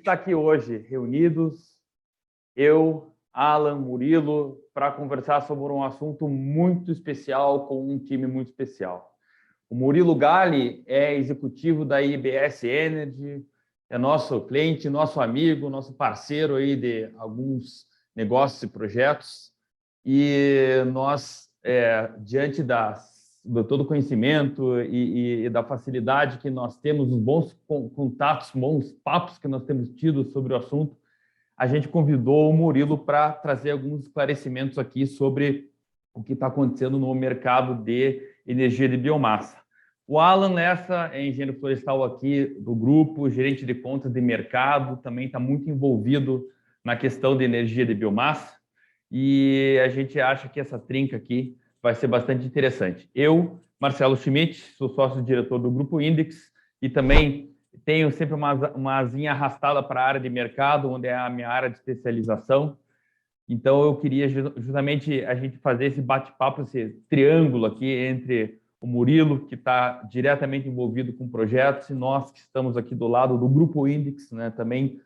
está aqui hoje reunidos, eu, Alan, Murilo, para conversar sobre um assunto muito especial com um time muito especial. O Murilo Galli é executivo da IBS Energy, é nosso cliente, nosso amigo, nosso parceiro aí de alguns negócios e projetos. E nós, diante do todo o conhecimento e da facilidade que nós temos, os bons contatos, bons papos que nós temos tido sobre o assunto, a gente convidou o Murilo para trazer alguns esclarecimentos aqui sobre o que está acontecendo no mercado de energia de biomassa. O Alan Lessa é engenheiro florestal aqui do grupo, gerente de contas de mercado, também está muito envolvido na questão de energia de biomassa, e a gente acha que essa trinca aqui vai ser bastante interessante. Eu, Marcelo Schmidt, sou sócio-diretor do Grupo Index e também tenho sempre uma asinha arrastada para a área de mercado, onde é a minha área de especialização. Então, eu queria justamente a gente fazer esse bate-papo, esse triângulo aqui entre o Murilo, que está diretamente envolvido com projetos, e nós que estamos aqui do lado do Grupo Index, né, também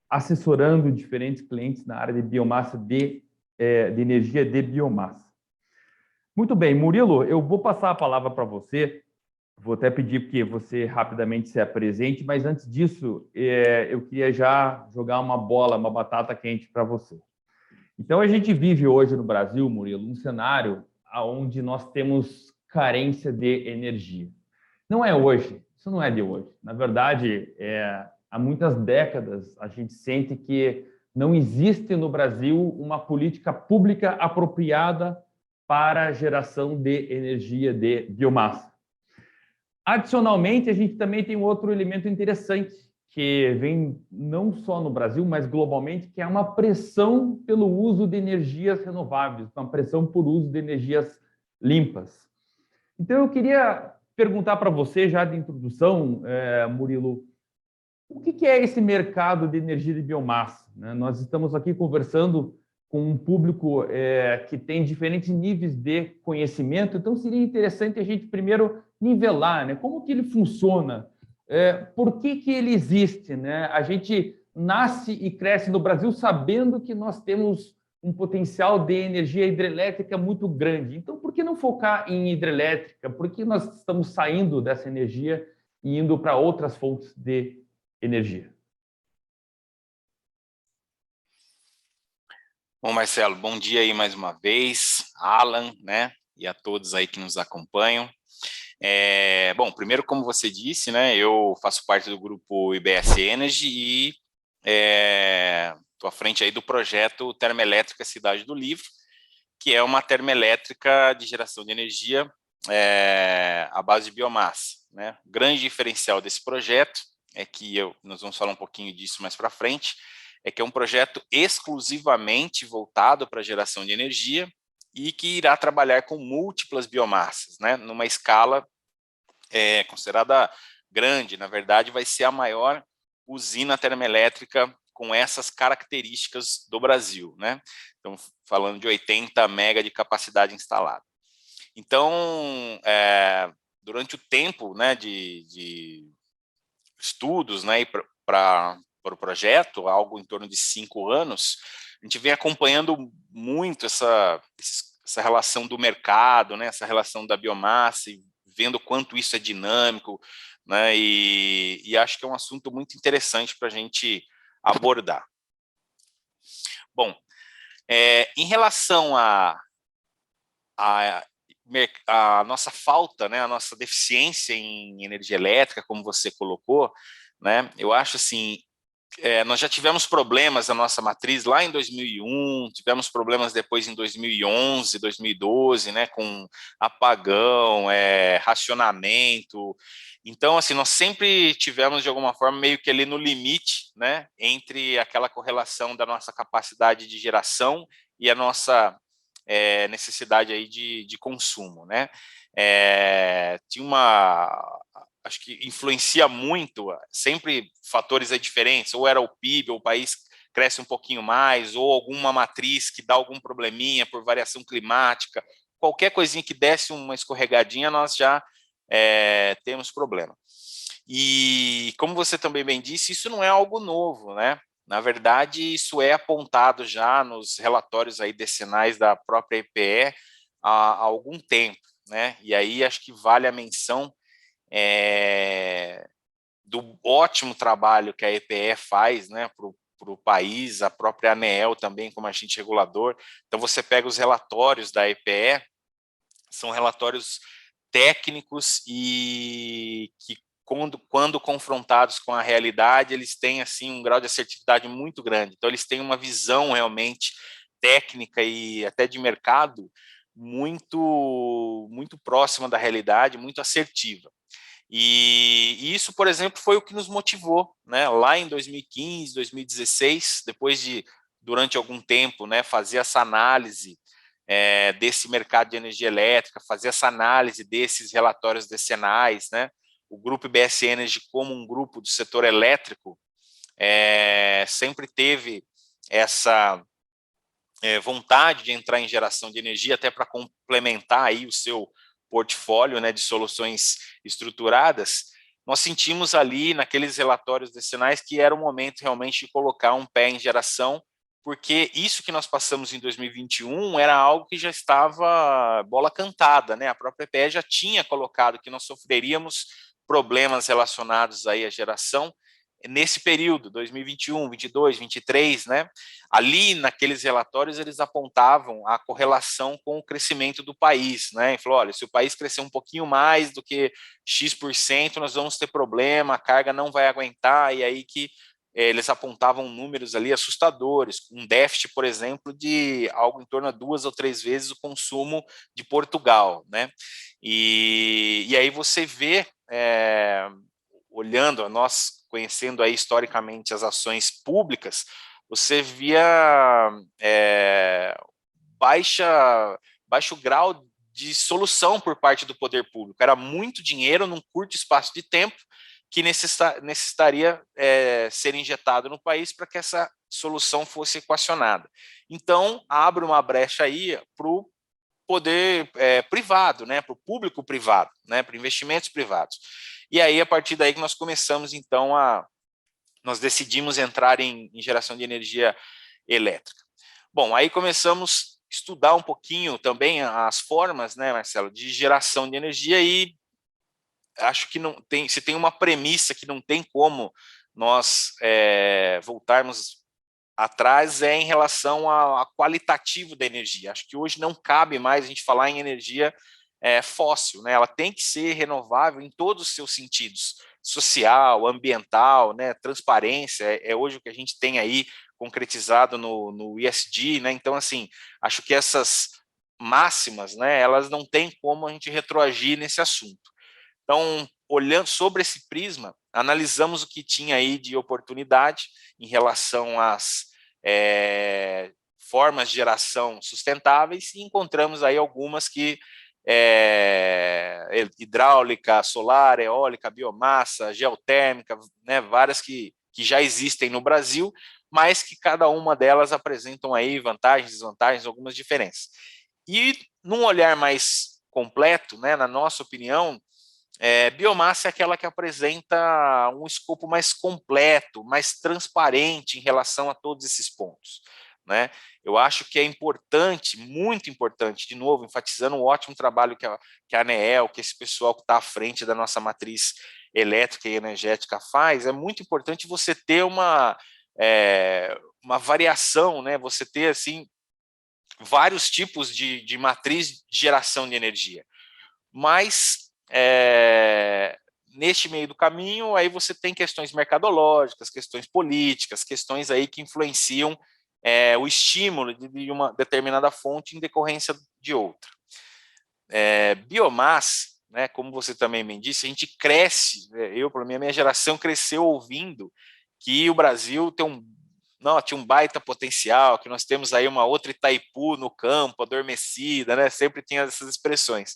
assessorando diferentes clientes na área de biomassa, de energia de biomassa. Muito bem, Murilo, eu vou passar a palavra para você. Vou até pedir que você rapidamente se apresente, mas antes disso, eu queria já jogar uma bola, uma batata quente para você. Então, a gente vive hoje no Brasil, Murilo, um cenário onde nós temos carência de energia. Não é hoje, isso não é de hoje. Na verdade, há muitas décadas a gente sente que não existe no Brasil uma política pública apropriada para a geração de energia de biomassa. Adicionalmente, a gente também tem um outro elemento interessante, que vem não só no Brasil, mas globalmente, que é uma pressão pelo uso de energias renováveis, uma pressão por uso de energias limpas. Então, eu queria perguntar para você, já de introdução, Murilo, o que é esse mercado de energia de biomassa? Nós estamos aqui conversando com um público que tem diferentes níveis de conhecimento, então seria interessante a gente primeiro nivelar, né? Como que ele funciona, por que ele existe, né? A gente nasce e cresce no Brasil sabendo que nós temos um potencial de energia hidrelétrica muito grande. Então, por que não focar em hidrelétrica? Por que nós estamos saindo dessa energia e indo para outras fontes de energia? Bom, Marcelo, bom dia aí mais uma vez, Alan, né, e a todos aí que nos acompanham. Bom, primeiro, como você disse, né, eu faço parte do grupo IBS Energy e estou à frente aí do projeto Termoelétrica Cidade do Livro, que é uma termoelétrica de geração de energia à base de biomassa, né? O grande diferencial desse projeto é que nós vamos falar um pouquinho disso mais para frente, é que é um projeto exclusivamente voltado para a geração de energia e que irá trabalhar com múltiplas biomassas, né, numa escala considerada grande. Na verdade, vai ser a maior usina termoelétrica com essas características do Brasil, né? Então, falando de 80 mega de capacidade instalada. Então, durante o tempo, né, de estudos, né, para o projeto, algo em torno de 5 anos, a gente vem acompanhando muito essa relação do mercado, né, essa relação da biomassa, e vendo quanto isso é dinâmico, né, e acho que é um assunto muito interessante para a gente abordar. Bom, em relação a nossa falta, né, a nossa deficiência em energia elétrica, como você colocou, né, eu acho assim, nós já tivemos problemas na nossa matriz lá em 2001, tivemos problemas depois em 2011, 2012, né, com apagão, racionamento. Então, assim, nós sempre tivemos, de alguma forma, meio que ali no limite, né, entre aquela correlação da nossa capacidade de geração e a nossa necessidade aí de consumo, né. Acho que influencia muito, sempre fatores diferentes, ou era o PIB, ou o país cresce um pouquinho mais, ou alguma matriz que dá algum probleminha por variação climática, qualquer coisinha que desse uma escorregadinha, nós já temos problema. E, como você também bem disse, isso não é algo novo, né? Na verdade, isso é apontado já nos relatórios aí decenais da própria EPE há algum tempo, né? E aí acho que vale a menção do ótimo trabalho que a EPE faz, né, para o país, a própria ANEEL também como agente regulador. Então, você pega os relatórios da EPE, são relatórios técnicos e que, quando confrontados com a realidade, eles têm assim um grau de assertividade muito grande. Então, eles têm uma visão realmente técnica e até de mercado muito próxima da realidade, muito assertiva. E isso, por exemplo, foi o que nos motivou, né, lá em 2015, 2016, depois de, durante algum tempo, né, fazer essa análise desse mercado de energia elétrica, fazer essa análise desses relatórios decenais, né, o grupo IBS Energy como um grupo do setor elétrico sempre teve essa vontade de entrar em geração de energia, até para complementar aí o seu portfólio, né, de soluções estruturadas. Nós sentimos ali naqueles relatórios decenais que era o momento realmente de colocar um pé em geração, porque isso que nós passamos em 2021 era algo que já estava bola cantada, né? A própria EPE já tinha colocado que nós sofreríamos problemas relacionados aí à geração nesse período, 2021, 22, 23, né? Ali, naqueles relatórios, eles apontavam a correlação com o crescimento do país, né? E falou, olha, se o país crescer um pouquinho mais do que X%, nós vamos ter problema, a carga não vai aguentar, e aí que eles apontavam números ali assustadores, um déficit, por exemplo, de algo em torno a 2 ou 3 vezes o consumo de Portugal, né? E aí você vê, olhando, nós conhecendo aí historicamente as ações públicas, você via baixo grau de solução por parte do poder público. Era muito dinheiro num curto espaço de tempo que necessitaria ser injetado no país para que essa solução fosse equacionada. Então, abre uma brecha aí para o poder privado, né, para o público privado, né, para investimentos privados. E aí, a partir daí que nós começamos, então, nós decidimos entrar em geração de energia elétrica. Bom, aí começamos a estudar um pouquinho também as formas, né, Marcelo, de geração de energia, e acho que não tem, se tem uma premissa que não tem como nós voltarmos atrás em relação ao qualitativo da energia. Acho que hoje não cabe mais a gente falar em energia fóssil, né? Ela tem que ser renovável em todos os seus sentidos, social, ambiental, né? Transparência, hoje o que a gente tem aí concretizado no ESG, né? Então, assim, acho que essas máximas, né, elas não tem como a gente retroagir nesse assunto. Então, olhando sobre esse prisma, analisamos o que tinha aí de oportunidade em relação às formas de geração sustentáveis e encontramos aí algumas que hidráulica, solar, eólica, biomassa, geotérmica, né, várias que já existem no Brasil, mas que cada uma delas apresentam aí vantagens, desvantagens, algumas diferenças. E num olhar mais completo, né, na nossa opinião, biomassa é aquela que apresenta um escopo mais completo, mais transparente em relação a todos esses pontos, né? Eu acho que é importante, muito importante, de novo, enfatizando o ótimo trabalho que a ANEEL, que esse pessoal que está à frente da nossa matriz elétrica e energética faz, é muito importante você ter uma variação, né? Você ter, assim, vários tipos de matriz de geração de energia. Mas neste meio do caminho, aí você tem questões mercadológicas, questões políticas, questões aí que influenciam o estímulo de uma determinada fonte em decorrência de outra. Biomassa, né, como você também me disse, a gente cresce, pela minha geração, cresceu ouvindo que o Brasil tinha um baita potencial, que nós temos aí uma outra Itaipu no campo, adormecida, né? Sempre tinha essas expressões.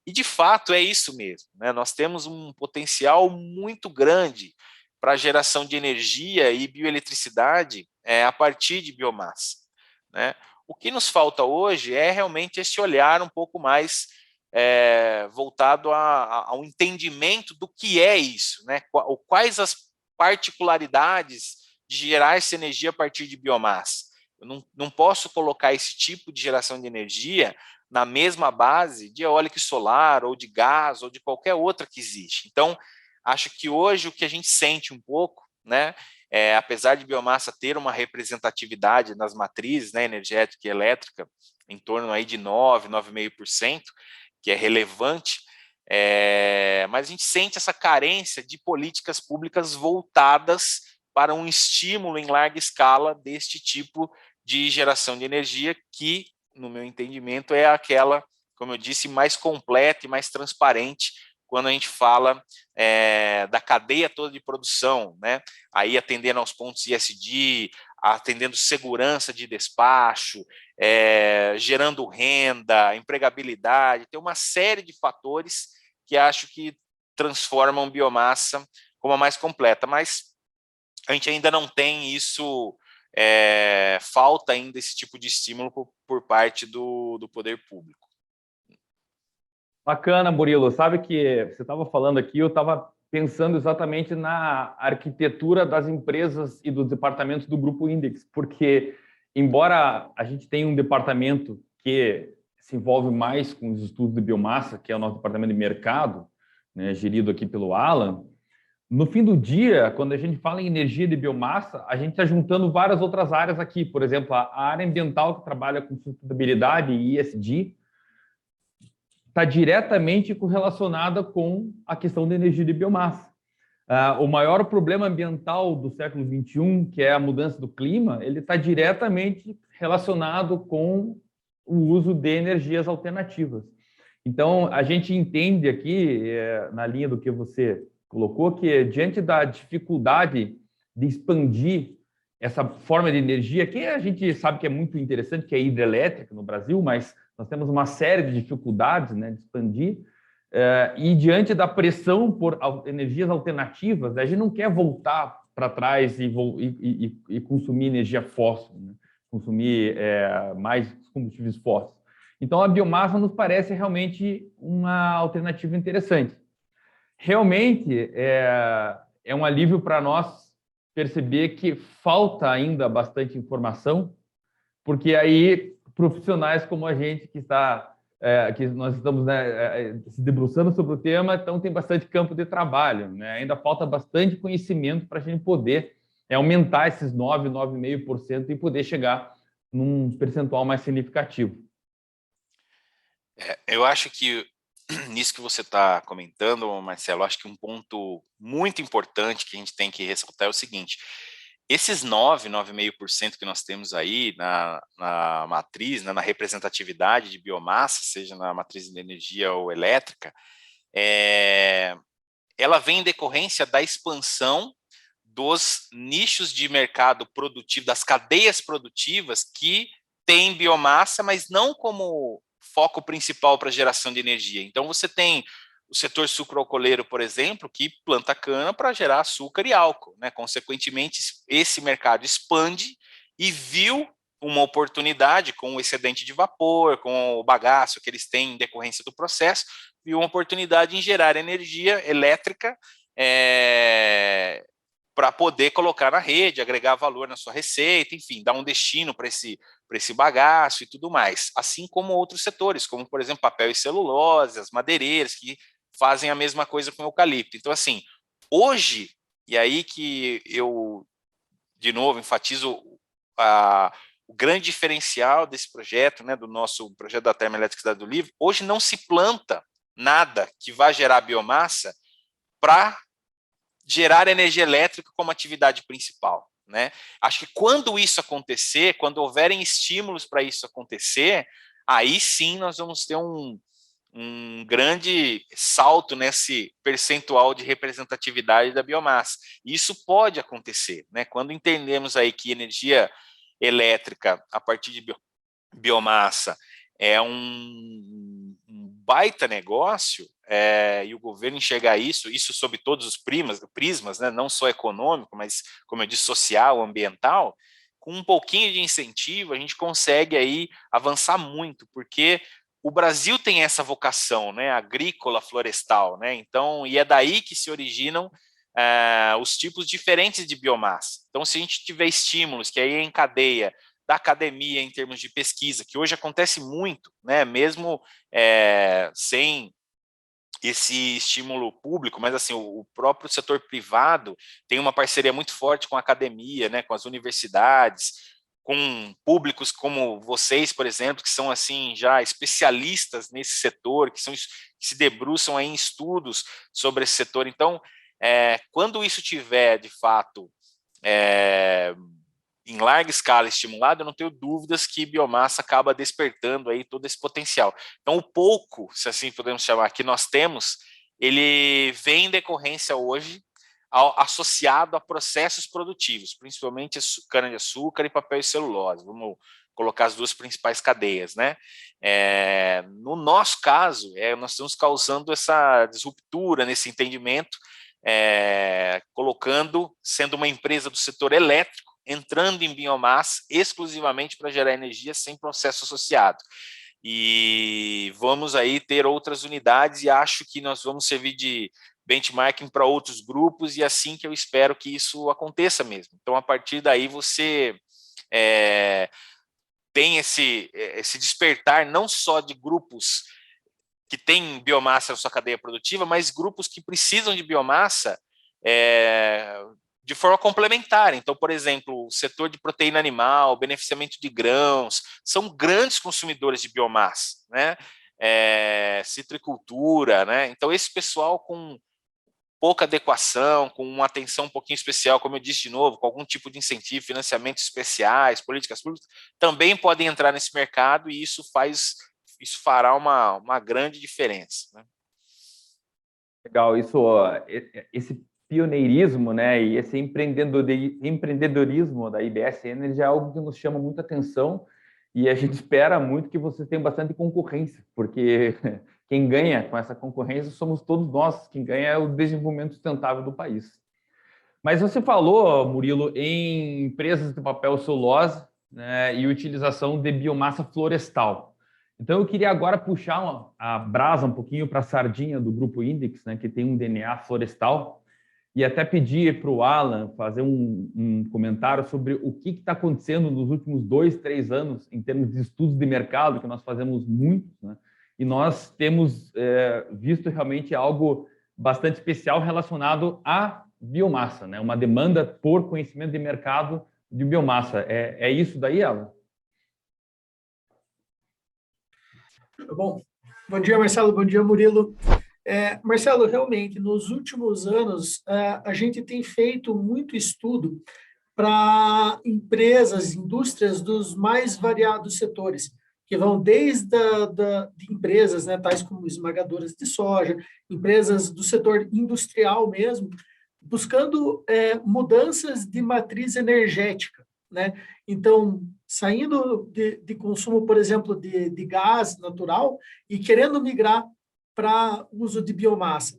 E, de fato, é isso mesmo, né? Nós temos um potencial muito grande para a geração de energia e bioeletricidade a partir de biomassa, né? O que nos falta hoje é realmente esse olhar um pouco mais voltado ao entendimento do que é isso, né? Quais as particularidades de gerar essa energia a partir de biomassa. Eu não posso colocar esse tipo de geração de energia na mesma base de eólica e solar, ou de gás, ou de qualquer outra que existe. Então, acho que hoje o que a gente sente um pouco, né, apesar de biomassa ter uma representatividade nas matrizes, né, energética e elétrica, em torno aí de 9,5%, que é relevante, mas a gente sente essa carência de políticas públicas voltadas para um estímulo em larga escala deste tipo de geração de energia que, no meu entendimento, é aquela, como eu disse, mais completa e mais transparente quando a gente fala da cadeia toda de produção, né? Aí atendendo aos pontos ISD, atendendo segurança de despacho, gerando renda, empregabilidade, tem uma série de fatores que acho que transformam biomassa como a mais completa, mas a gente ainda não tem isso, falta ainda esse tipo de estímulo por parte do poder público. Bacana, Murilo. Sabe que você estava falando aqui, eu estava pensando exatamente na arquitetura das empresas e dos departamentos do Grupo Index, porque, embora a gente tenha um departamento que se envolve mais com os estudos de biomassa, que é o nosso departamento de mercado, né, gerido aqui pelo Alan, no fim do dia, quando a gente fala em energia de biomassa, a gente está juntando várias outras áreas aqui. Por exemplo, a área ambiental, que trabalha com sustentabilidade e ESG, está diretamente correlacionada com a questão da energia de biomassa. O maior problema ambiental do século XXI, que é a mudança do clima, ele está diretamente relacionado com o uso de energias alternativas. Então, a gente entende aqui, na linha do que você colocou, que diante da dificuldade de expandir essa forma de energia, que a gente sabe que é muito interessante, que é a hidrelétrica no Brasil, mas nós temos uma série de dificuldades, né, de expandir, e diante da pressão por energias alternativas, a gente não quer voltar para trás e consumir energia fóssil, né, consumir mais combustíveis fósseis. Então, a biomassa nos parece realmente uma alternativa interessante. Realmente, é um alívio para nós perceber que falta ainda bastante informação, porque aí profissionais como a gente que nós estamos, né, se debruçando sobre o tema, então tem bastante campo de trabalho, né? Ainda falta bastante conhecimento para a gente poder aumentar esses 9,5% e poder chegar num percentual mais significativo. Eu acho que nisso que você está comentando, Marcelo, acho que um ponto muito importante que a gente tem que ressaltar é o seguinte: esses 9,5% que nós temos aí na matriz, né, na representatividade de biomassa, seja na matriz de energia ou elétrica, ela vem em decorrência da expansão dos nichos de mercado produtivo, das cadeias produtivas que têm biomassa, mas não como foco principal para geração de energia. Então, você tem o setor sucroalcooleiro, por exemplo, que planta cana para gerar açúcar e álcool, né? Consequentemente, esse mercado expande e viu uma oportunidade com o excedente de vapor, com o bagaço que eles têm em decorrência do processo, viu uma oportunidade em gerar energia elétrica para poder colocar na rede, agregar valor na sua receita, enfim, dar um destino para esse bagaço e tudo mais. Assim como outros setores, como, por exemplo, papel e celulose, as madeireiras, que fazem a mesma coisa com o eucalipto. Então, assim, hoje, e aí que eu, de novo, enfatizo o grande diferencial desse projeto, né, do nosso projeto da Termoelétrica Cidade do Livro, hoje não se planta nada que vá gerar biomassa para gerar energia elétrica como atividade principal, né? Acho que quando isso acontecer, quando houverem estímulos para isso acontecer, aí sim nós vamos ter um grande salto nesse percentual de representatividade da biomassa. E isso pode acontecer, né? Quando entendemos aí que energia elétrica a partir de biomassa é um baita negócio, e o governo enxergar isso sob todos os prismas, né, não só econômico, mas, como eu disse, social, ambiental, com um pouquinho de incentivo, a gente consegue aí avançar muito, porque o Brasil tem essa vocação, né, agrícola, florestal, né? Então, e é daí que se originam os tipos diferentes de biomassa. Então, se a gente tiver estímulos, que aí é em cadeia da academia em termos de pesquisa, que hoje acontece muito, né, mesmo sem esse estímulo público, mas assim, o próprio setor privado tem uma parceria muito forte com a academia, né, com as universidades, com públicos como vocês, por exemplo, que são assim já especialistas nesse setor, que se debruçam aí em estudos sobre esse setor. Então, quando isso tiver de fato em larga escala estimulado, eu não tenho dúvidas que biomassa acaba despertando aí todo esse potencial. Então, o pouco, se assim podemos chamar, que nós temos, ele vem em decorrência hoje associado a processos produtivos, principalmente cana-de-açúcar e papel e celulose. Vamos colocar as duas principais cadeias, né? No nosso caso, nós estamos causando essa disruptura nesse entendimento, sendo uma empresa do setor elétrico, entrando em biomassa exclusivamente para gerar energia sem processo associado. E vamos aí ter outras unidades e acho que nós vamos servir de benchmarking para outros grupos e assim que eu espero que isso aconteça mesmo. Então, a partir daí, você tem esse despertar não só de grupos que têm biomassa na sua cadeia produtiva, mas grupos que precisam de biomassa de forma complementar. Então, por exemplo, o setor de proteína animal, beneficiamento de grãos, são grandes consumidores de biomassa, né? Citricultura, né? Então, esse pessoal com pouca adequação, com uma atenção um pouquinho especial, como eu disse de novo, com algum tipo de incentivo, financiamentos especiais, políticas públicas, também podem entrar nesse mercado e isso fará uma grande diferença, né? Legal, esse pioneirismo, né, e esse empreendedorismo da IBS Energy é algo que nos chama muita atenção e a gente espera muito que você tenha bastante concorrência, porque quem ganha com essa concorrência somos todos nós, quem ganha é o desenvolvimento sustentável do país. Mas você falou, Murilo, em empresas de papel celulose, né, e utilização de biomassa florestal. Então, eu queria agora puxar a brasa um pouquinho para a sardinha do Grupo Index, né, que tem um DNA florestal, e até pedir para o Alan fazer um comentário sobre o que está acontecendo nos últimos 2, 3 anos em termos de estudos de mercado, que nós fazemos muitos, né, e nós temos visto realmente algo bastante especial relacionado à biomassa, né, uma demanda por conhecimento de mercado de biomassa. É isso daí, Alan? Bom dia, Marcelo, bom dia, Murilo. Marcelo, realmente, nos últimos anos, a gente tem feito muito estudo para empresas, indústrias dos mais variados setores, que vão desde de empresas, né, tais como esmagadoras de soja, empresas do setor industrial mesmo, buscando mudanças de matriz energética, né? Então, saindo de consumo, por exemplo, de gás natural e querendo migrar para uso de biomassa.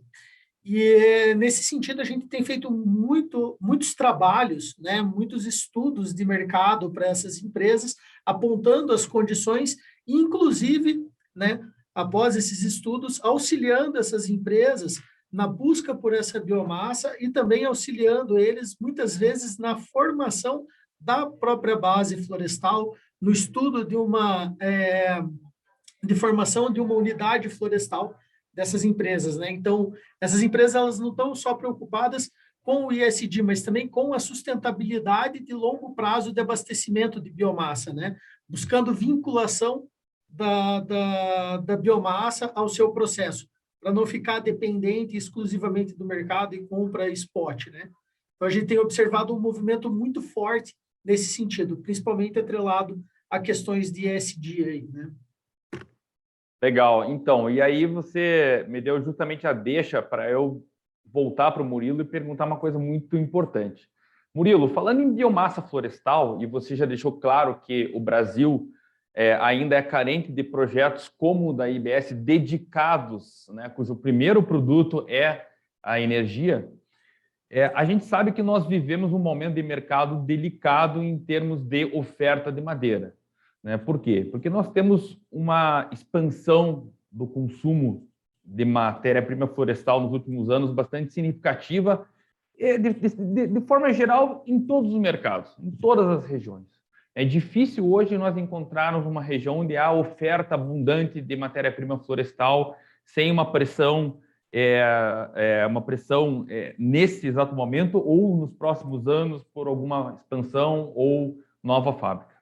E, nesse sentido, a gente tem feito muitos trabalhos, né, muitos estudos de mercado para essas empresas, apontando as condições, e, inclusive, né, após esses estudos, auxiliando essas empresas na busca por essa biomassa e também auxiliando eles, muitas vezes, na formação da própria base florestal, no estudo de formação de uma unidade florestal dessas empresas, né? Então, essas empresas elas não estão só preocupadas com o ISD, mas também com a sustentabilidade de longo prazo de abastecimento de biomassa, né? Buscando vinculação da biomassa ao seu processo, para não ficar dependente exclusivamente do mercado e compra spot, né? Então, a gente tem observado um movimento muito forte nesse sentido, principalmente atrelado a questões de ESG aí, né? Legal. Então, e aí você me deu justamente a deixa para eu voltar para o Murilo e perguntar uma coisa muito importante. Murilo, falando em biomassa florestal, e você já deixou claro que o Brasil ainda é carente de projetos como o da IBS dedicados, né, cujo primeiro produto é a energia, a gente sabe que nós vivemos um momento de mercado delicado em termos de oferta de madeira. né? Por quê? Porque nós temos uma expansão do consumo de matéria-prima florestal nos últimos anos bastante significativa, de forma geral, em todos os mercados, em todas as regiões. É difícil hoje nós encontrarmos uma região onde há oferta abundante de matéria-prima florestal sem uma pressão, nesse exato momento ou nos próximos anos por alguma expansão ou nova fábrica.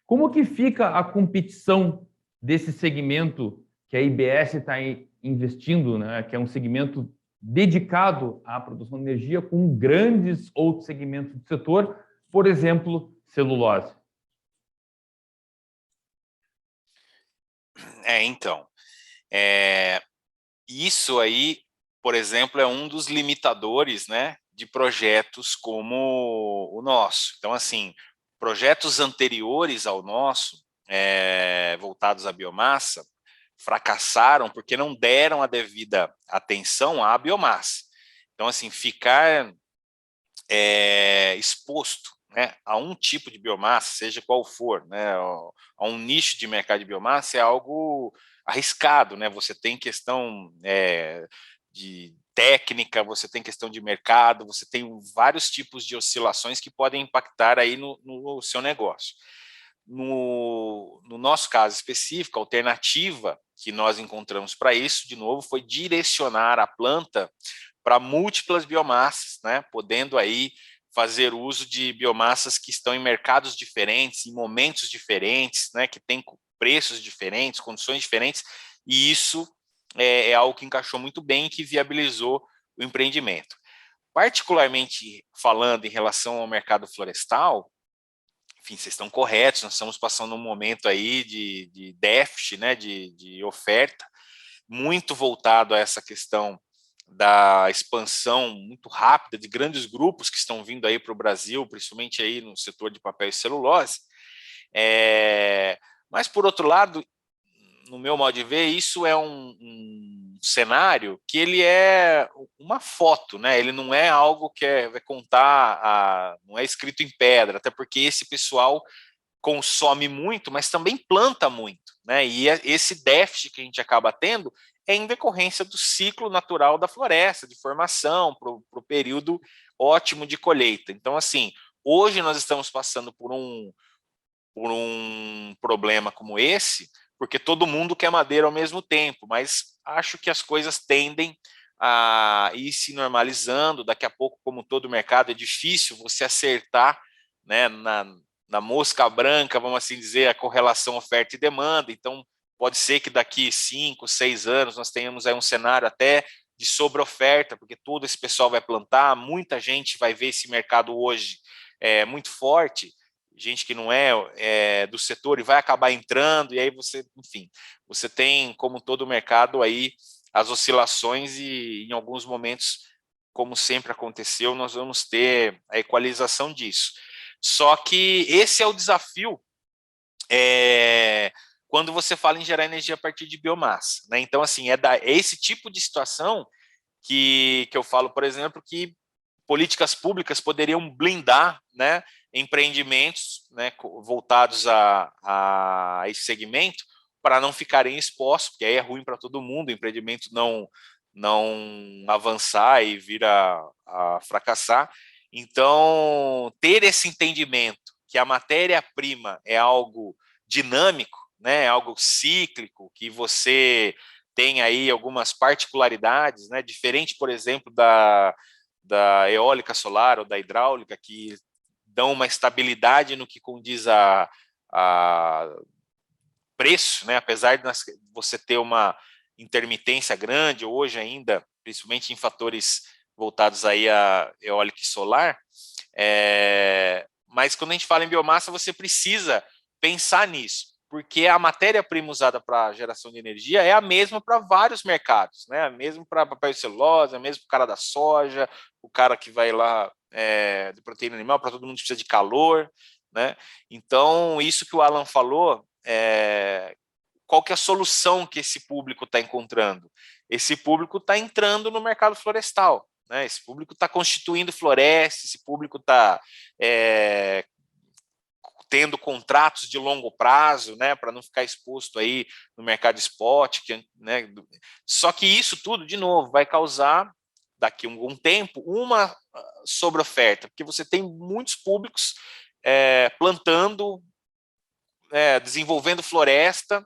Como que fica a competição desse segmento que a IBS está investindo, né, que é um segmento dedicado à produção de energia, com grandes outros segmentos do setor, por exemplo, celulose? Então, isso aí, por exemplo, é um dos limitadores, né, de projetos como o nosso. Então, assim, projetos anteriores ao nosso, voltados à biomassa, fracassaram porque não deram a devida atenção à biomassa. Então, assim, ficar exposto, né, a um tipo de biomassa, seja qual for, né, a um nicho de mercado de biomassa, é algo arriscado, né? Você tem questão de técnica, você tem questão de mercado, você tem vários tipos de oscilações que podem impactar aí no seu negócio. No nosso caso específico, a alternativa que nós encontramos para isso, de novo, foi direcionar a planta para múltiplas biomassas, né, podendo aí fazer uso de biomassas que estão em mercados diferentes, em momentos diferentes, né, que têm preços diferentes, condições diferentes, e isso é algo que encaixou muito bem e que viabilizou o empreendimento. Particularmente falando em relação ao mercado florestal, enfim, vocês estão corretos, nós estamos passando um momento aí de déficit, né, de oferta, muito voltado a essa questão da expansão muito rápida de grandes grupos que estão vindo aí para o Brasil, principalmente aí no setor de papel e celulose. Mas, por outro lado, no meu modo de ver, isso é um cenário que ele é uma foto, né? Ele não é algo que vai contar, não é escrito em pedra, até porque esse pessoal consome muito, mas também planta muito, né? E esse déficit que a gente acaba tendo é em decorrência do ciclo natural da floresta, de formação, para o período ótimo de colheita. Então, assim, hoje nós estamos passando por um problema como esse, porque todo mundo quer madeira ao mesmo tempo, mas acho que as coisas tendem a ir se normalizando. Daqui a pouco, como todo mercado, é difícil você acertar, né, na mosca branca, vamos assim dizer, a correlação oferta e demanda. Então, pode ser que daqui 5, 6 anos nós tenhamos aí um cenário até de sobre-oferta, porque todo esse pessoal vai plantar, muita gente vai ver esse mercado hoje muito forte, gente que não é do setor e vai acabar entrando, e aí você, enfim, você tem, como todo mercado, aí as oscilações e, em alguns momentos, como sempre aconteceu, nós vamos ter a equalização disso. Só que esse é o desafio quando você fala em gerar energia a partir de biomassa, né? Então, assim, é esse tipo de situação que eu falo, por exemplo, que políticas públicas poderiam blindar, né, empreendimentos, né, voltados a esse segmento, para não ficarem expostos, porque aí é ruim para todo mundo, o empreendimento não avançar e vir a fracassar. Então, ter esse entendimento que a matéria-prima é algo dinâmico, né, algo cíclico, que você tem aí algumas particularidades, né, diferente, por exemplo, da eólica solar ou da hidráulica, que dão uma estabilidade no que condiz a preço, né, apesar de você ter uma intermitência grande hoje ainda, principalmente em fatores voltados aí a eólica e solar, mas quando a gente fala em biomassa, você precisa pensar nisso, porque a matéria-prima usada para geração de energia é a mesma para vários mercados, né? Mesmo para papel e celulose, mesmo para o cara da soja, o cara que vai lá de proteína animal, para todo mundo que precisa de calor, né? Então, isso que o Alan falou, qual que é a solução que esse público está encontrando? Esse público está entrando no mercado florestal, né? Esse público está constituindo florestas, esse público está tendo contratos de longo prazo, né, para não ficar exposto aí no mercado spot, né, só que isso tudo, de novo, vai causar, daqui a algum tempo, uma sobreoferta, porque você tem muitos públicos plantando, desenvolvendo floresta,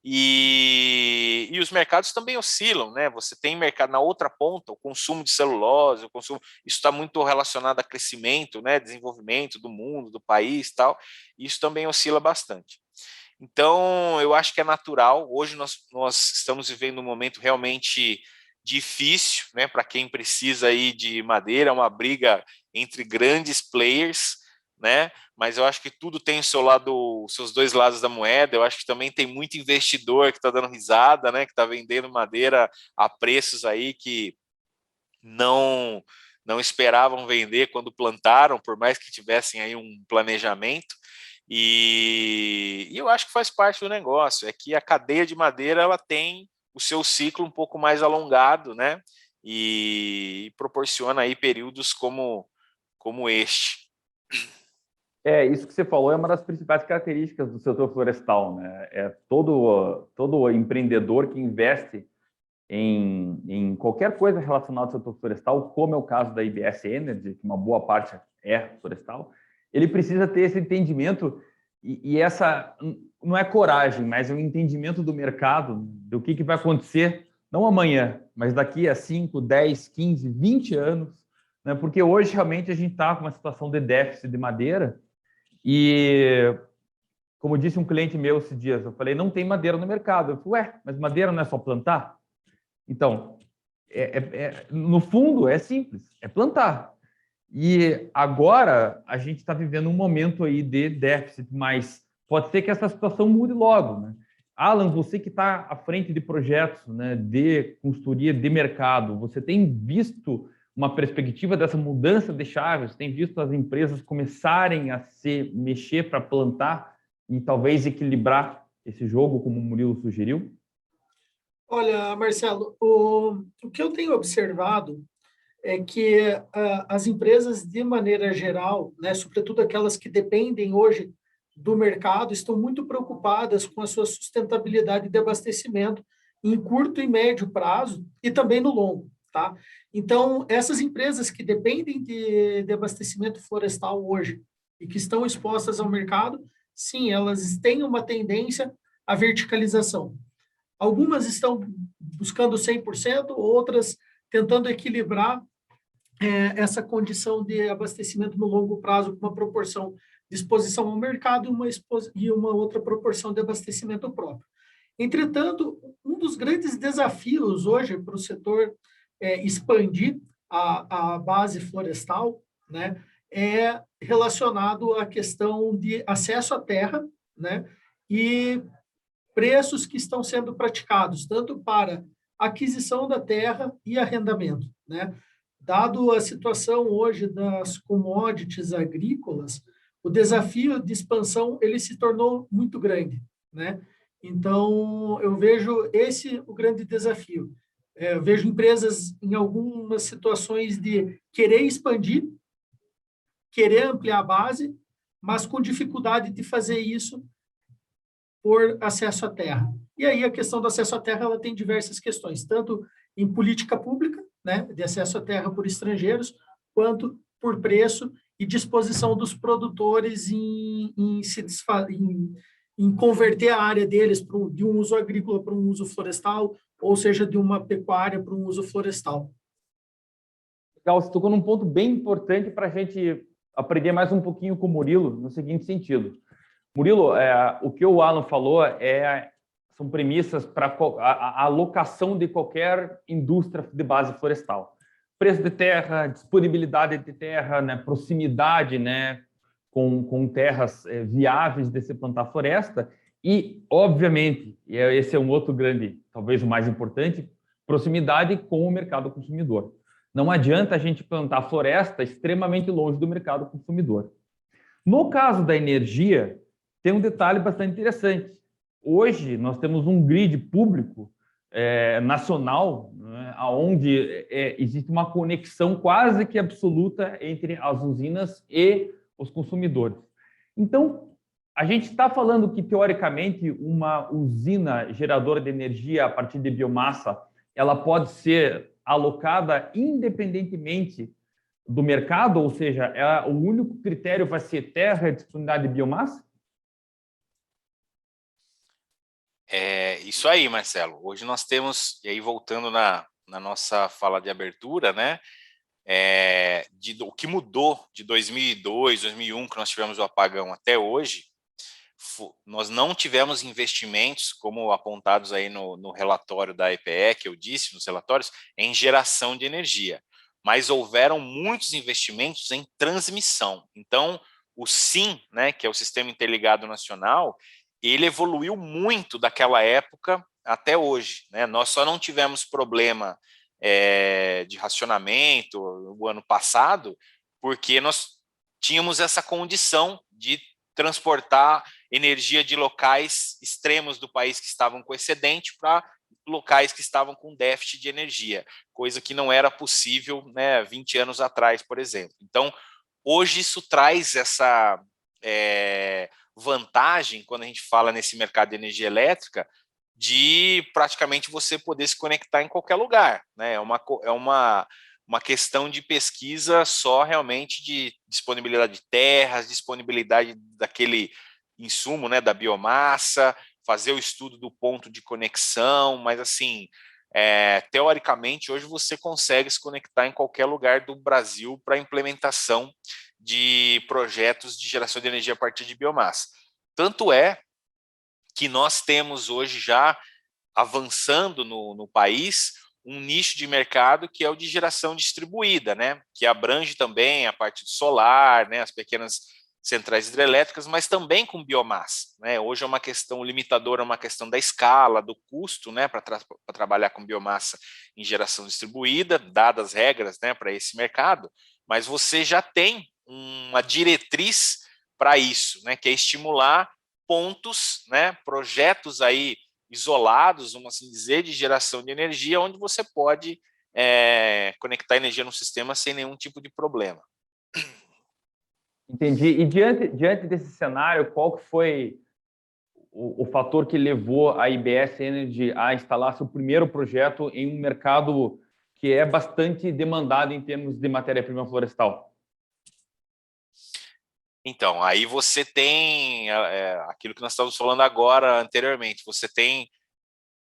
e os mercados também oscilam, né? Você tem mercado na outra ponta, o consumo de celulose, isso está muito relacionado a crescimento, né? Desenvolvimento do mundo, do país, tal. E isso também oscila bastante. Então, eu acho que é natural. Hoje nós estamos vivendo um momento realmente difícil, né? Para quem precisa aí de madeira, é uma briga entre grandes players, né? Mas eu acho que tudo tem o seu lado, os seus dois lados da moeda. Eu acho que também tem muito investidor que está dando risada, né? Que está vendendo madeira a preços aí que não esperavam vender quando plantaram, por mais que tivessem aí um planejamento. E eu acho que faz parte do negócio. É que a cadeia de madeira ela tem o seu ciclo um pouco mais alongado, né? E proporciona aí períodos como este. Isso que você falou é uma das principais características do setor florestal, né? Todo empreendedor que investe em qualquer coisa relacionada ao setor florestal, como é o caso da IBS Energy, que uma boa parte é florestal, ele precisa ter esse entendimento e essa não é coragem, mas é um entendimento do mercado, do que vai acontecer, não amanhã, mas daqui a 5, 10, 15, 20 anos, né? Porque hoje realmente a gente está com uma situação de déficit de madeira. E, como disse um cliente meu esses dias, eu falei, não tem madeira no mercado. Eu falei, mas madeira não é só plantar? Então, no fundo, é simples, é plantar. E agora a gente está vivendo um momento aí de déficit, mas pode ser que essa situação mude logo, né? Alan, você que está à frente de projetos, né, de consultoria de mercado, você tem visto uma perspectiva dessa mudança de chaves? Tem visto as empresas começarem a se mexer para plantar e talvez equilibrar esse jogo, como o Murilo sugeriu? Olha, Marcelo, o que eu tenho observado é que as empresas, de maneira geral, né, sobretudo aquelas que dependem hoje do mercado, estão muito preocupadas com a sua sustentabilidade de abastecimento em curto e médio prazo e também no longo, tá? Então, essas empresas que dependem de abastecimento florestal hoje e que estão expostas ao mercado, sim, elas têm uma tendência à verticalização. Algumas estão buscando 100%, outras tentando equilibrar essa condição de abastecimento no longo prazo com uma proporção de exposição ao mercado e uma outra proporção de abastecimento próprio. Entretanto, um dos grandes desafios hoje para o setor expandir a base florestal, né, é relacionado à questão de acesso à terra, né, e preços que estão sendo praticados, tanto para aquisição da terra e arrendamento, né? Dado a situação hoje das commodities agrícolas, o desafio de expansão ele se tornou muito grande, né? Então, eu vejo esse o grande desafio. Eu vejo empresas em algumas situações de querer expandir, querer ampliar a base, mas com dificuldade de fazer isso por acesso à terra. E aí a questão do acesso à terra ela tem diversas questões, tanto em política pública, né, de acesso à terra por estrangeiros, quanto por preço e disposição dos produtores em converter a área deles de um uso agrícola para um uso florestal, ou seja, de uma pecuária para um uso florestal. Legal, você tocou num ponto bem importante para a gente aprender mais um pouquinho com o Murilo, no seguinte sentido. Murilo, o que o Alan falou são premissas para a alocação de qualquer indústria de base florestal. Preço de terra, disponibilidade de terra, né, proximidade, né, com terras viáveis de se plantar floresta e, obviamente, esse é um outro grande, talvez o mais importante, proximidade com o mercado consumidor. Não adianta a gente plantar floresta extremamente longe do mercado consumidor. No caso da energia, tem um detalhe bastante interessante. Hoje, nós temos um grid público nacional, né, onde existe uma conexão quase que absoluta entre as usinas e os consumidores. Então, A gente está falando que, teoricamente, uma usina geradora de energia a partir de biomassa, ela pode ser alocada independentemente do mercado, ou seja, o único critério vai ser terra e disponibilidade de biomassa? É isso aí, Marcelo. Hoje nós temos, e aí voltando na nossa fala de abertura, né? O que mudou de 2002, 2001, que nós tivemos o apagão até hoje, nós não tivemos investimentos, como apontados aí no relatório da EPE, que eu disse, nos relatórios, em geração de energia. Mas houveram muitos investimentos em transmissão. Então, o SIM, né, que é o Sistema Interligado Nacional, ele evoluiu muito daquela época até hoje, né? Nós só não tivemos problema de racionamento o ano passado, porque nós tínhamos essa condição de transportar energia de locais extremos do país que estavam com excedente para locais que estavam com déficit de energia, coisa que não era possível, né, 20 anos atrás, por exemplo. Então, hoje isso traz essa vantagem, quando a gente fala nesse mercado de energia elétrica, de praticamente você poder se conectar em qualquer lugar, né? Uma questão de pesquisa só realmente de disponibilidade de terras, disponibilidade daquele insumo, né, da biomassa, fazer o estudo do ponto de conexão, mas assim, teoricamente, hoje você consegue se conectar em qualquer lugar do Brasil para implementação de projetos de geração de energia a partir de biomassa. Tanto é que nós temos hoje já avançando no país um nicho de mercado que é o de geração distribuída, né? Que abrange também a parte do solar, né? As pequenas centrais hidrelétricas, mas também com biomassa, né? Hoje é uma questão limitadora, uma questão da escala, do custo, né? Para trabalhar com biomassa em geração distribuída, dadas as regras, né? Para esse mercado, mas você já tem uma diretriz para isso, né? Que é estimular pontos, né? Projetos aí isolados, vamos assim dizer, de geração de energia, onde você pode conectar energia no sistema sem nenhum tipo de problema. Entendi. E diante desse cenário, qual que foi o fator que levou a IBS Energy a instalar seu primeiro projeto em um mercado que é bastante demandado em termos de matéria-prima florestal? Então, aí você tem aquilo que nós estávamos falando agora anteriormente, você tem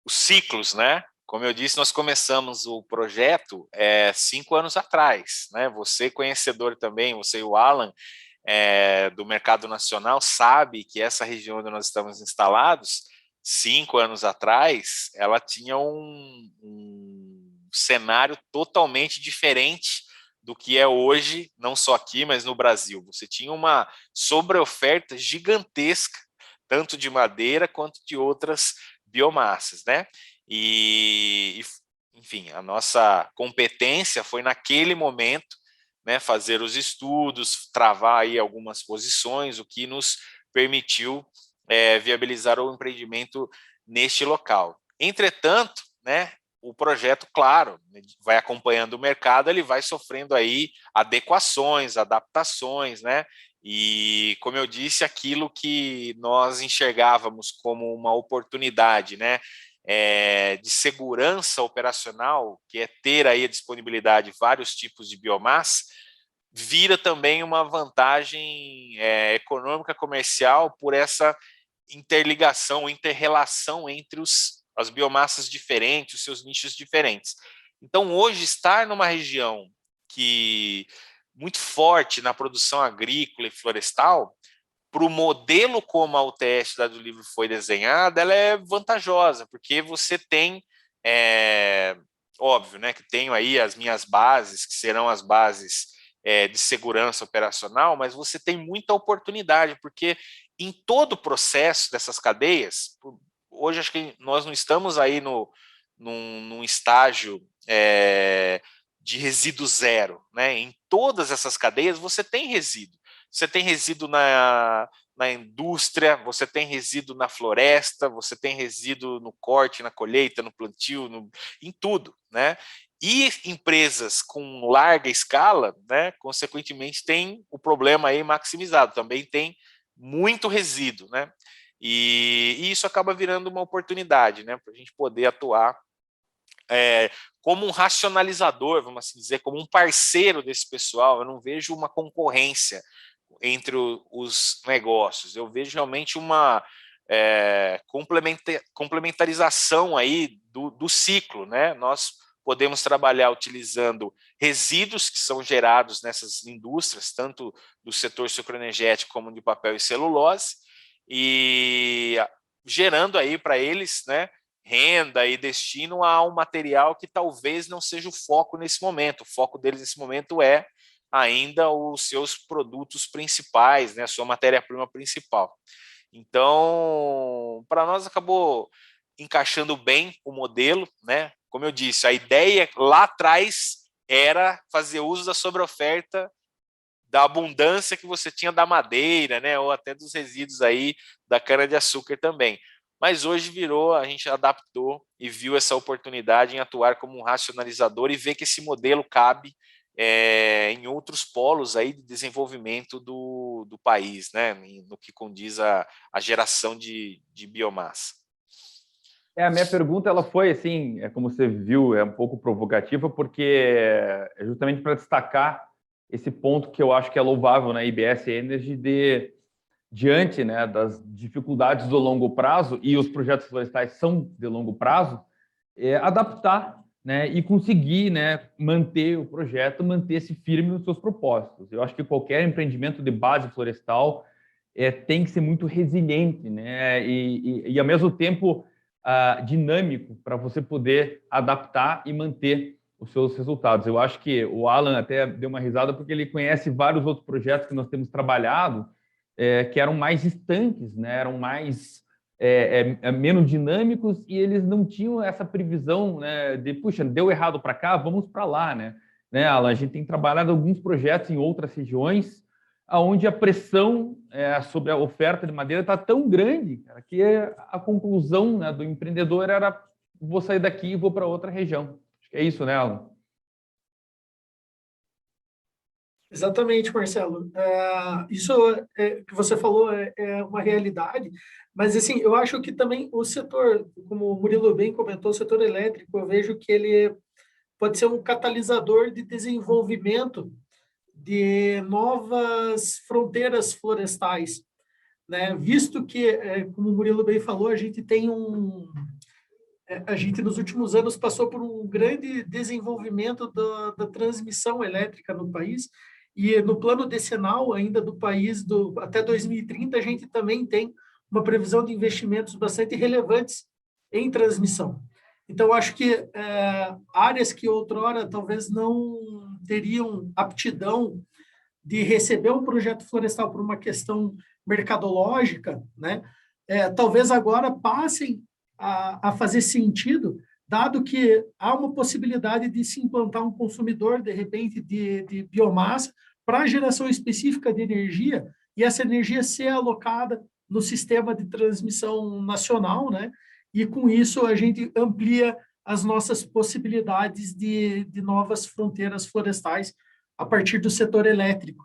os ciclos, né? Como eu disse, nós começamos o projeto 5 anos atrás, né? Você conhecedor também, você e o Alan, do mercado nacional, sabe que essa região onde nós estamos instalados, 5 anos atrás, ela tinha um cenário totalmente diferente do que é hoje, não só aqui, mas no Brasil. Você tinha uma sobreoferta gigantesca, tanto de madeira quanto de outras biomassas, né? Enfim, a nossa competência foi naquele momento, né, fazer os estudos, travar aí algumas posições, o que nos permitiu viabilizar o empreendimento neste local. Entretanto, né, o projeto, claro, vai acompanhando o mercado, ele vai sofrendo aí adequações, adaptações, né? E, como eu disse, aquilo que nós enxergávamos como uma oportunidade, né, de segurança operacional, que é ter aí a disponibilidade de vários tipos de biomassa, vira também uma vantagem econômica comercial por essa interligação, interrelação entre as biomassas diferentes, os seus nichos diferentes. Então, hoje, estar numa região que muito forte na produção agrícola e florestal, para o modelo como a UTS Cidade do Livro foi desenhada, ela é vantajosa, porque você tem, óbvio, né, que tenho aí as minhas bases, que serão as bases de segurança operacional, mas você tem muita oportunidade, porque em todo o processo dessas cadeias, hoje acho que nós não estamos aí num estágio de resíduo zero, né? Em todas essas cadeias você tem resíduo. Você tem resíduo na indústria, você tem resíduo na floresta, você tem resíduo no corte, na colheita, no plantio, em tudo, né? E empresas com larga escala, né, consequentemente, tem o problema aí maximizado. Também tem muito resíduo, né? E isso acaba virando uma oportunidade, né, para a gente poder atuar como um racionalizador, vamos assim dizer, como um parceiro desse pessoal. Eu não vejo uma concorrência entre os negócios, eu vejo realmente uma complementarização aí do ciclo, né? Nós podemos trabalhar utilizando resíduos que são gerados nessas indústrias, tanto do setor sucroenergético como de papel e celulose, e gerando aí para eles, né, renda e destino a um material que talvez não seja o foco nesse momento. O foco deles nesse momento é ainda os seus produtos principais, né, a sua matéria-prima principal. Então, para nós acabou encaixando bem o modelo, né? Como eu disse, a ideia lá atrás era fazer uso da sobreoferta, da abundância que você tinha da madeira, né, ou até dos resíduos aí da cana-de-açúcar também. Mas hoje virou, a gente adaptou e viu essa oportunidade em atuar como um racionalizador e ver que esse modelo cabe em outros polos aí de desenvolvimento do país, né, no que condiz a geração de biomassa. A minha pergunta ela foi assim, como você viu, um pouco provocativa, porque é justamente para destacar esse ponto que eu acho que é louvável na IBS Energy diante, né, das dificuldades do longo prazo, e os projetos florestais são de longo prazo, adaptar, né, e conseguir, né, manter o projeto, manter-se firme nos seus propósitos. Eu acho que qualquer empreendimento de base florestal tem que ser muito resiliente, né, e ao mesmo tempo dinâmico para você poder adaptar e manter os seus resultados. Eu acho que o Alan até deu uma risada porque ele conhece vários outros projetos que nós temos trabalhado que eram mais estanques, né? Eram mais menos dinâmicos e eles não tinham essa previsão, né, de, puxa, deu errado para cá, vamos para lá, né, Alan? A gente tem trabalhado alguns projetos em outras regiões onde a pressão sobre a oferta de madeira está tão grande, cara, que a conclusão, né, do empreendedor era vou sair daqui e vou para outra região. Acho que é isso, né, Alan? Exatamente, Marcelo. Isso que você falou é uma realidade, mas assim, eu acho que também o setor, como o Murilo bem comentou, o setor elétrico, eu vejo que ele pode ser um catalisador de desenvolvimento de novas fronteiras florestais, né? Visto que, como o Murilo bem falou, a gente nos últimos anos passou por um grande desenvolvimento da transmissão elétrica no país, e no plano decenal ainda do país, até 2030, a gente também tem uma previsão de investimentos bastante relevantes em transmissão. Então, acho que áreas que outrora talvez não teriam aptidão de receber um projeto florestal por uma questão mercadológica, né? Talvez agora passem a fazer sentido, dado que há uma possibilidade de se implantar um consumidor, de repente, de biomassa para a geração específica de energia, e essa energia ser alocada no sistema de transmissão nacional, né? E com isso a gente amplia as nossas possibilidades de novas fronteiras florestais a partir do setor elétrico,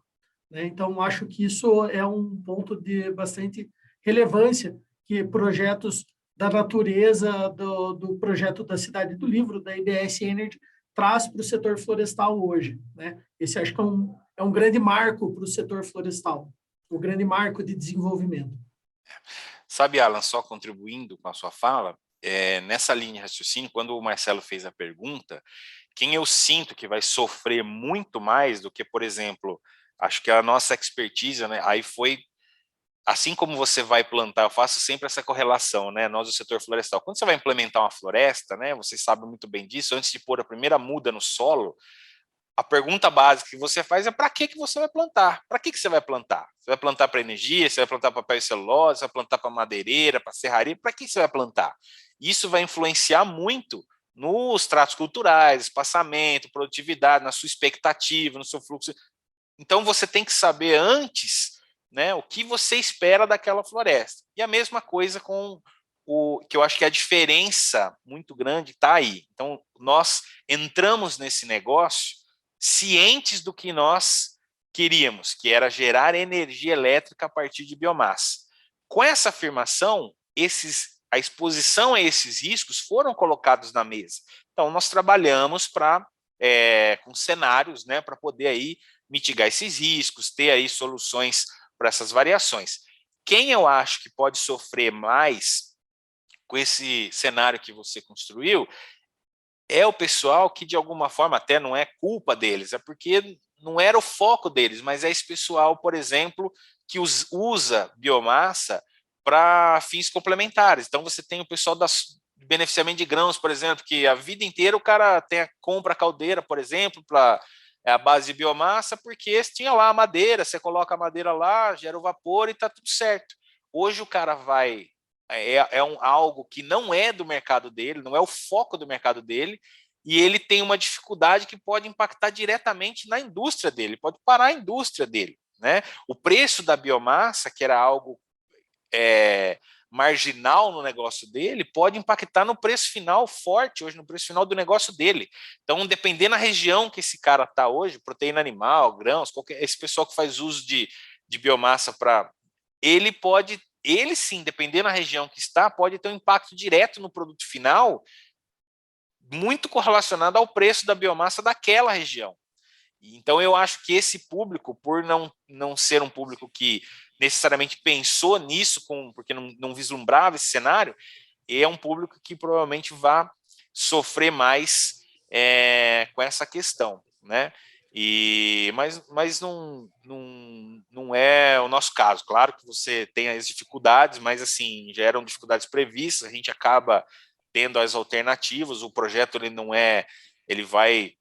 né? Então, acho que isso é um ponto de bastante relevância, que projetos da natureza, do projeto da Cidade do Livro, da IBS Energy, traz para o setor florestal hoje, né? Esse acho que é um grande marco para o setor florestal, um grande marco de desenvolvimento. Sabe, Alan, só contribuindo com a sua fala, nessa linha de raciocínio, quando o Marcelo fez a pergunta, quem eu sinto que vai sofrer muito mais do que, por exemplo, acho que a nossa expertise, né, aí foi, assim como você vai plantar, eu faço sempre essa correlação, né, nós do setor florestal, quando você vai implementar uma floresta, né, vocês sabem muito bem disso, antes de pôr a primeira muda no solo, a pergunta básica que você faz é para que você vai plantar? Para que você vai plantar? Você vai plantar para energia? Você vai plantar para papel e celulose? Você vai plantar para madeireira, para serraria? Para que você vai plantar? Isso vai influenciar muito nos tratos culturais, espaçamento, produtividade, na sua expectativa, no seu fluxo. Então, você tem que saber antes, né, o que você espera daquela floresta. E a mesma coisa com que eu acho que a diferença muito grande está aí. Então, nós entramos nesse negócio cientes do que nós queríamos, que era gerar energia elétrica a partir de biomassa. Com essa afirmação, a exposição a esses riscos foram colocados na mesa. Então, nós trabalhamos com cenários, né, para poder aí mitigar esses riscos, ter aí soluções para essas variações. Quem eu acho que pode sofrer mais com esse cenário que você construiu é o pessoal que, de alguma forma, até não é culpa deles, é porque não era o foco deles, mas é esse pessoal, por exemplo, que usa biomassa para fins complementares. Então, você tem o pessoal do beneficiamento de grãos, por exemplo, que a vida inteira o cara compra caldeira, por exemplo, para a base de biomassa, porque tinha lá a madeira, você coloca a madeira lá, gera o vapor e está tudo certo. Hoje o cara vai... algo que não é do mercado dele, não é o foco do mercado dele, e ele tem uma dificuldade que pode impactar diretamente na indústria dele, pode parar a indústria dele, né? O preço da biomassa, que era algo marginal no negócio dele, pode impactar no preço final forte, hoje no preço final do negócio dele. Então, dependendo da região que esse cara está hoje, proteína animal, grãos, esse pessoal que faz uso de biomassa ele sim, dependendo da região que está, pode ter um impacto direto no produto final, muito correlacionado ao preço da biomassa daquela região. Então, eu acho que esse público, por não ser um público que necessariamente pensou nisso, porque não vislumbrava esse cenário, é um público que provavelmente vai sofrer mais com essa questão, né? Mas não é o nosso caso. Claro que você tem as dificuldades, mas assim, já eram dificuldades previstas, a gente acaba tendo as alternativas, o projeto ele vai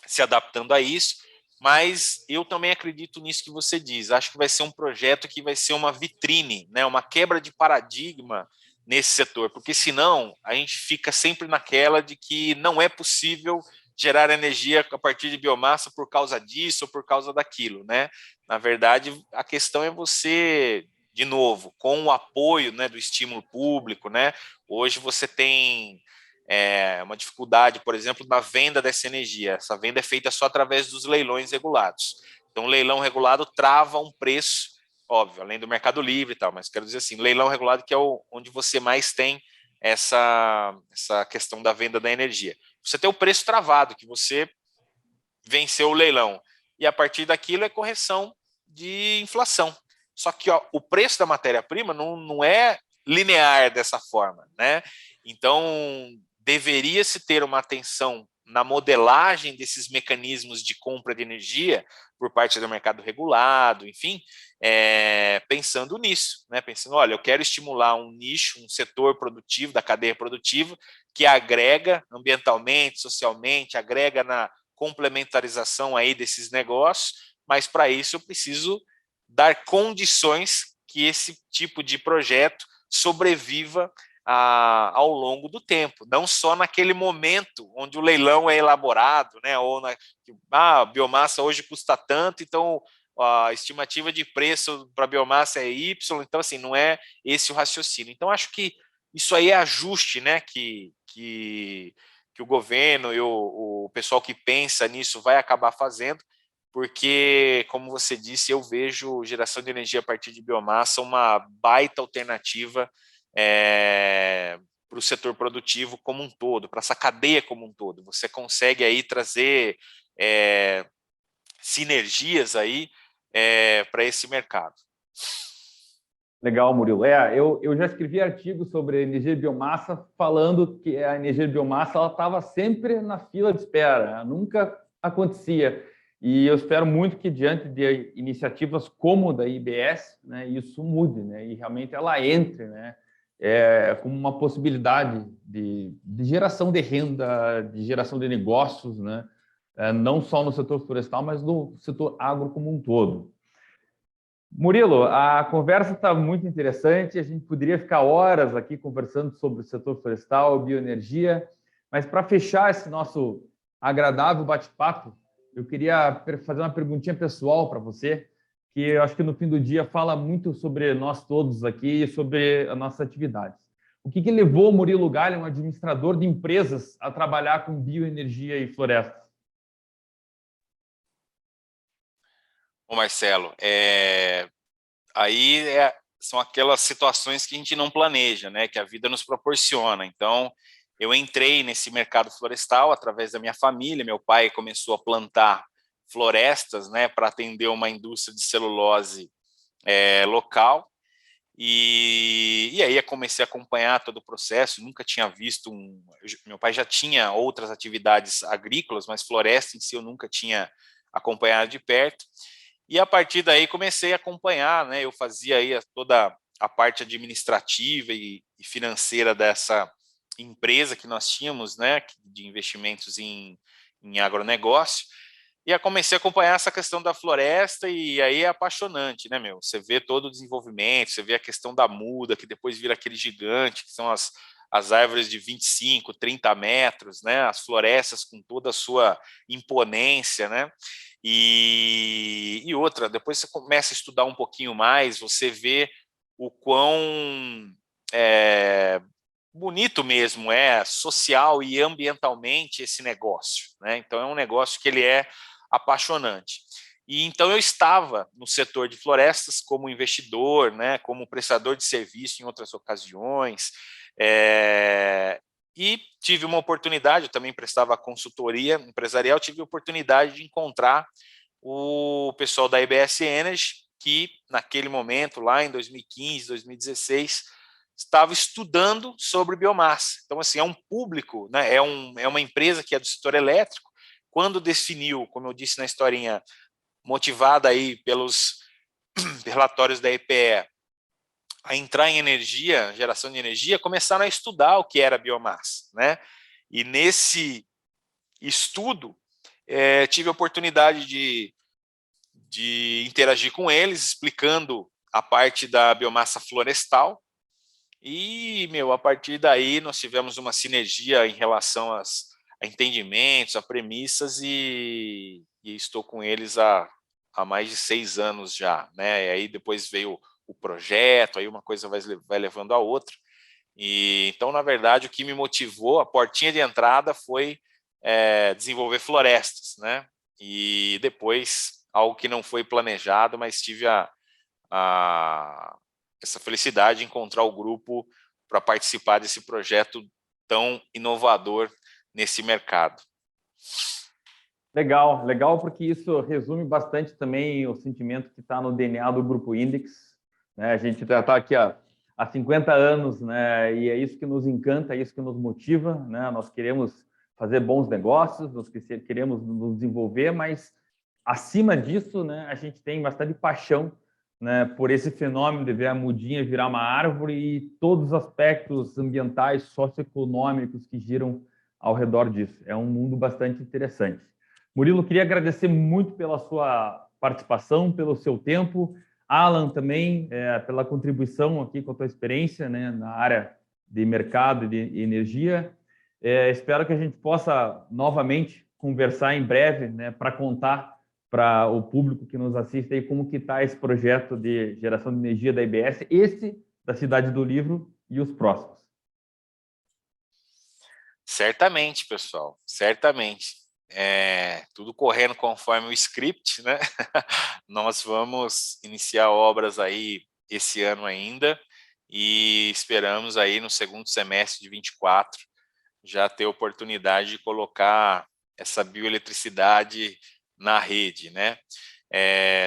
se adaptando a isso, mas eu também acredito nisso que você diz. Acho que vai ser um projeto que vai ser uma vitrine, né, uma quebra de paradigma nesse setor, porque senão a gente fica sempre naquela de que não é possível gerar energia a partir de biomassa por causa disso ou por causa daquilo, né? Na verdade, a questão é você, de novo, com o apoio, né, do estímulo público, né? Hoje você tem uma dificuldade, por exemplo, na venda dessa energia. Essa venda é feita só através dos leilões regulados. Então, o leilão regulado trava um preço, óbvio, além do Mercado Livre e tal, mas quero dizer assim, leilão regulado que é onde você mais tem essa questão da venda da energia. Você tem o preço travado, que você venceu o leilão, e a partir daquilo é correção de inflação. Só que o preço da matéria-prima não é linear dessa forma, né? Então, deveria-se ter uma atenção na modelagem desses mecanismos de compra de energia por parte do mercado regulado, enfim, pensando nisso, né? Pensando, olha, eu quero estimular um nicho, um setor produtivo, da cadeia produtiva, que agrega ambientalmente, socialmente, agrega na complementarização aí desses negócios, mas para isso eu preciso dar condições que esse tipo de projeto sobreviva ao longo do tempo, não só naquele momento onde o leilão é elaborado, né? Ou a biomassa hoje custa tanto, então a estimativa de preço para a biomassa é Y, então assim, não é esse o raciocínio. Então acho que isso aí é ajuste, né, que o governo e o pessoal que pensa nisso vai acabar fazendo, porque, como você disse, eu vejo geração de energia a partir de biomassa uma baita alternativa para o setor produtivo como um todo, para essa cadeia como um todo. Você consegue aí trazer sinergias aí para esse mercado. Legal, Murilo. Eu já escrevi artigos sobre energia de biomassa falando que a energia de biomassa estava sempre na fila de espera, nunca acontecia. E eu espero muito que, diante de iniciativas como da IBS, né, isso mude, né, e realmente ela entre, né, como uma possibilidade de geração de renda, de geração de negócios, né, não só no setor florestal, mas no setor agro como um todo. Murilo, a conversa está muito interessante, a gente poderia ficar horas aqui conversando sobre o setor florestal, bioenergia, mas para fechar esse nosso agradável bate-papo, eu queria fazer uma perguntinha pessoal para você, que eu acho que no fim do dia fala muito sobre nós todos aqui e sobre as nossas atividades. O que levou o Murilo Galli, um administrador de empresas, a trabalhar com bioenergia e florestas? Ô Marcelo, aí são aquelas situações que a gente não planeja, né? Que a vida nos proporciona. Então, eu entrei nesse mercado florestal através da minha família. Meu pai começou a plantar florestas, né, para atender uma indústria de celulose local. E aí eu comecei a acompanhar todo o processo. Nunca tinha visto meu pai já tinha outras atividades agrícolas, mas floresta em si eu nunca tinha acompanhado de perto. E a partir daí comecei a acompanhar, né? Eu fazia aí toda a parte administrativa e financeira dessa empresa que nós tínhamos, né, de investimentos em agronegócio. E eu comecei a acompanhar essa questão da floresta e aí é apaixonante, né, meu? Você vê todo o desenvolvimento, você vê a questão da muda, que depois vira aquele gigante, que são as árvores de 25, 30 metros, né? As florestas com toda a sua imponência, né? E outra, depois você começa a estudar um pouquinho mais, você vê o quão bonito mesmo social e ambientalmente esse negócio, né? Então é um negócio que ele é apaixonante. E então eu estava no setor de florestas como investidor, né, como prestador de serviço em outras ocasiões, e tive uma oportunidade, eu também prestava consultoria empresarial, tive a oportunidade de encontrar o pessoal da IBS Energy, que naquele momento, lá em 2015, 2016, estava estudando sobre biomassa. Então, assim, é um público, né, é uma empresa que é do setor elétrico, quando definiu, como eu disse na historinha, motivada aí pelos relatórios da EPE, a entrar em energia, geração de energia, começaram a estudar o que era biomassa, né? E nesse estudo, tive a oportunidade de interagir com eles, explicando a parte da biomassa florestal. E, a partir daí nós tivemos uma sinergia em relação a entendimentos, a premissas, e estou com eles há mais de 6 anos já, né? E aí depois veio o projeto, aí uma coisa vai levando a outra. E então, na verdade, o que me motivou, a portinha de entrada foi desenvolver florestas, né? E depois, algo que não foi planejado, mas tive essa felicidade de encontrar o grupo para participar desse projeto tão inovador nesse mercado. Legal, legal, porque isso resume bastante também o sentimento que está no DNA do Grupo Index, né? A gente já está aqui há 50 anos, né? E é isso que nos encanta, é isso que nos motiva, né? Nós queremos fazer bons negócios, nós queremos nos desenvolver, mas acima disso, né, a gente tem bastante paixão, né, por esse fenômeno de ver a mudinha virar uma árvore e todos os aspectos ambientais, socioeconômicos que giram ao redor disso. É um mundo bastante interessante. Murilo, queria agradecer muito pela sua participação, pelo seu tempo. Alan também, pela contribuição aqui com a tua experiência, né, na área de mercado e de energia. Espero que a gente possa novamente conversar em breve, né, para contar para o público que nos assiste aí como que está esse projeto de geração de energia da IBS, esse da Cidade do Livro e os próximos. Certamente, pessoal, certamente. Tudo correndo conforme o script, né? Nós vamos iniciar obras aí esse ano ainda e esperamos aí no segundo semestre de 24 já ter oportunidade de colocar essa bioeletricidade na rede, né?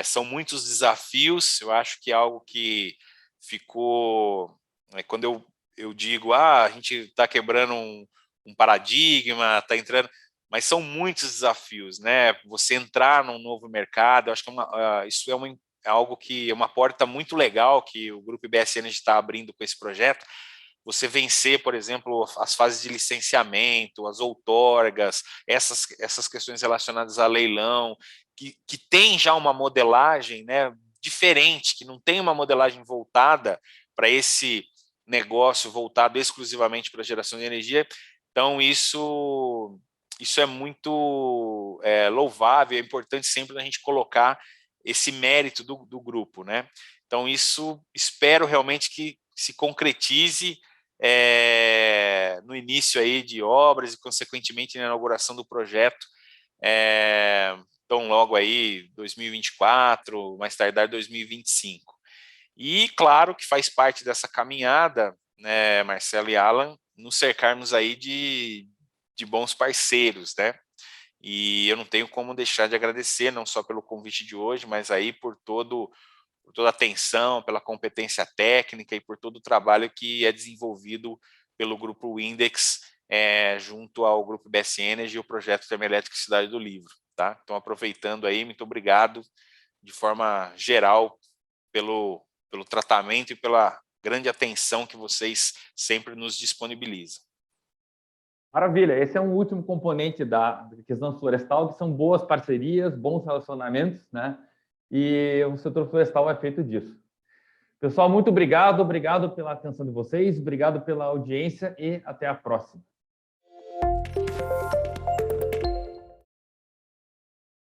São muitos desafios, eu acho que é algo que ficou, quando eu digo, a gente está quebrando um paradigma, está entrando, mas são muitos desafios, né? Você entrar num novo mercado, eu acho que isso é algo que é uma porta muito legal que o Grupo IBS Energy está abrindo com esse projeto. Você vencer, por exemplo, as fases de licenciamento, as outorgas, essas questões relacionadas a leilão, que tem já uma modelagem, né, diferente, que não tem uma modelagem voltada para esse negócio voltado exclusivamente para a geração de energia. Então, isso é muito louvável, é importante sempre a gente colocar esse mérito do grupo, né? Então, isso espero realmente que se concretize no início aí de obras e, consequentemente, na inauguração do projeto, tão logo aí 2024, mais tardar 2025. E claro que faz parte dessa caminhada, né, Marcelo e Alan, nos cercarmos aí de bons parceiros, né? E eu não tenho como deixar de agradecer, não só pelo convite de hoje, mas aí por toda a atenção, pela competência técnica e por todo o trabalho que é desenvolvido pelo Grupo Index, junto ao Grupo IBS Energy e o projeto Termoelétrica Cidade do Livro. Tá? Então, aproveitando aí, muito obrigado de forma geral pelo tratamento e pela grande atenção que vocês sempre nos disponibilizam. Maravilha, esse é um último componente da questão florestal, que são boas parcerias, bons relacionamentos, né? E o setor florestal é feito disso. Pessoal, muito obrigado pela atenção de vocês, obrigado pela audiência e até a próxima.